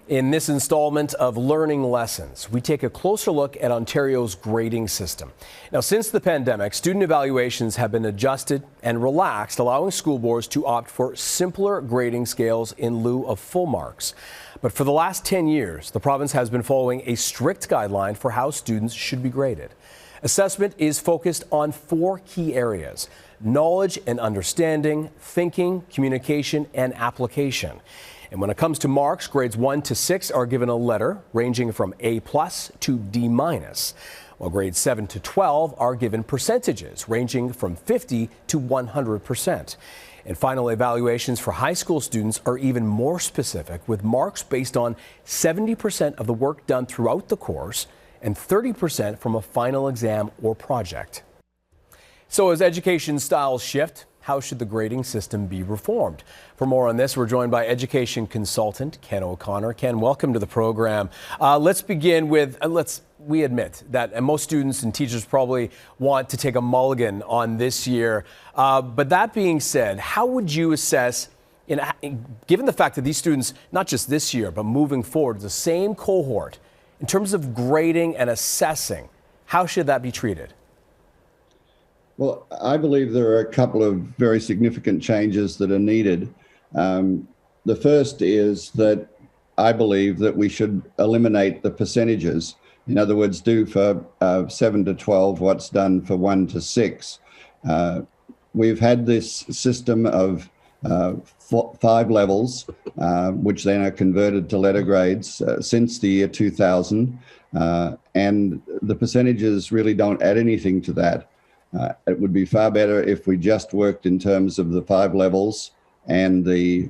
In this installment of Learning Lessons, we take a closer look at Ontario's grading system. Now, since the pandemic, student evaluations have been adjusted and relaxed, allowing school boards to opt for simpler grading scales in lieu of full marks. But for the last 10 years, the province has been following a strict guideline for how students should be graded. Assessment is focused on 4 key areas: knowledge and understanding, thinking, communication, and application. And when it comes to marks, grades 1 to 6 are given a letter ranging from A+ to D-, while grades 7 to 12 are given percentages ranging from 50 to 100%. And final evaluations for high school students are even more specific, with marks based on 70% of the work done throughout the course and 30% from a final exam or project. So as education styles shift, how should the grading system be reformed? For more on this, we're joined by education consultant Ken O'Connor. Ken, welcome to the program. Let's begin with, we admit that most students and teachers probably want to take a mulligan on this year. But that being said, how would you assess, given the fact that these students, not just this year, but moving forward, the same cohort, in terms of grading and assessing, how should that be treated? Well, I believe there are a couple of very significant changes that are needed. The first is that I believe that we should eliminate the percentages. In other words, do for 7 to 12 what's done for 1 to 6. We've had this system of 5 levels, which then are converted to letter grades since the year 2000. And the percentages really don't add anything to that. It would be far better if we just worked in terms of the 5 levels and the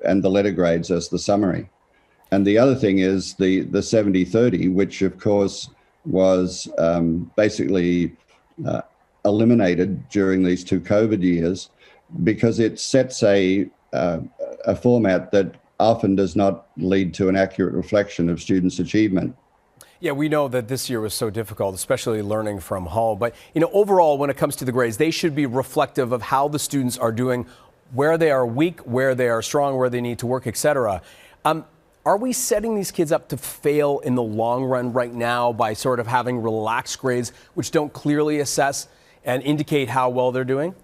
letter grades as the summary. And the other thing is the 70-30, which of course was basically eliminated during these 2 COVID years, because it sets a format that often does not lead to an accurate reflection of students' achievement. Yeah, we know that this year was so difficult, especially learning from home. But, overall, when it comes to the grades, they should be reflective of how the students are doing, where they are weak, where they are strong, where they need to work, etc. Are we setting these kids up to fail in the long run right now by sort of having relaxed grades, which don't clearly assess and indicate how well they're doing?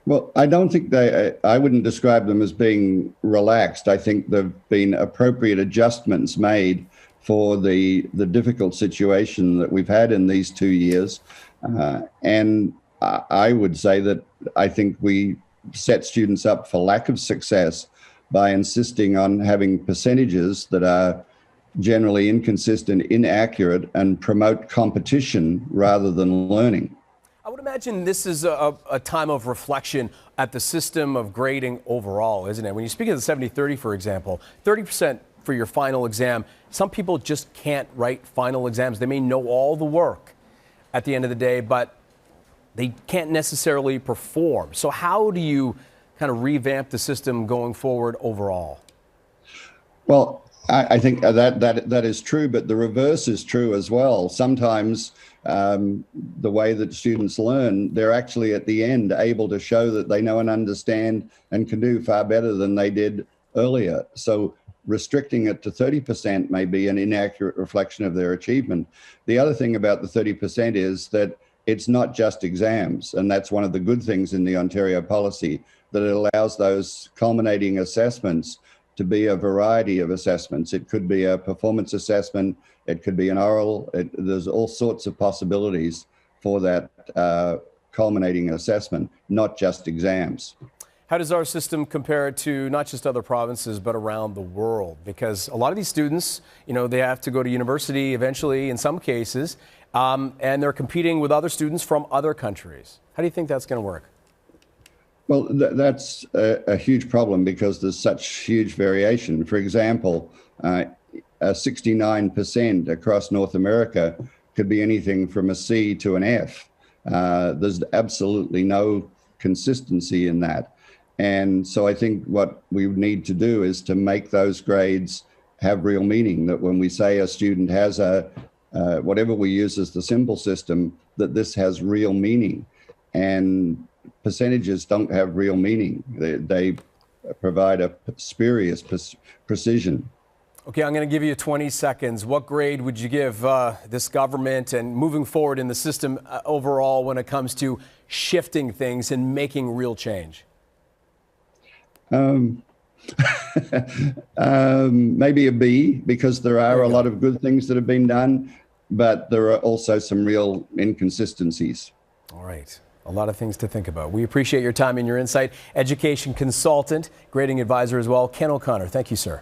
Well, I don't think I wouldn't describe them as being relaxed. I think there've been appropriate adjustments made for the difficult situation that we've had in these 2 years. And I would say that I think we set students up for lack of success by insisting on having percentages that are generally inconsistent, inaccurate, and promote competition rather than learning. I would imagine this is a time of reflection at the system of grading overall, isn't it? When you speak of the 70-30, for example, 30% for your final exam, some people just can't write final exams. They may know all the work at the end of the day, but they can't necessarily perform. So how do you kind of revamp the system going forward overall? Well, I think that is true, but the reverse is true as well. Sometimes the way that students learn, they're actually at the end able to show that they know and understand and can do far better than they did earlier. So restricting it to 30% may be an inaccurate reflection of their achievement. The other thing about the 30% is that it's not just exams, and that's one of the good things in the Ontario policy, that it allows those culminating assessments to be a variety of assessments. It could be a performance assessment, it could be an oral, there's all sorts of possibilities for that culminating assessment, not just exams. How does our system compare to not just other provinces, but around the world? Because a lot of these students, they have to go to university eventually in some cases, and they're competing with other students from other countries. How do you think that's going to work? Well, that's a huge problem because there's such huge variation. For example, 69% across North America could be anything from a C to an F. There's absolutely no consistency in that. And so I think what we need to do is to make those grades have real meaning, that when we say a student has whatever we use as the symbol system, that this has real meaning. And percentages don't have real meaning. They provide a spurious precision. Okay, I'm going to give you 20 seconds. What grade would you give this government and moving forward in the system overall when it comes to shifting things and making real change? Maybe a B, because there are a lot of good things that have been done, but there are also some real inconsistencies. All right. A lot of things to think about. We appreciate your time and your insight. Education consultant, grading advisor as well, Ken O'Connor. Thank you, sir.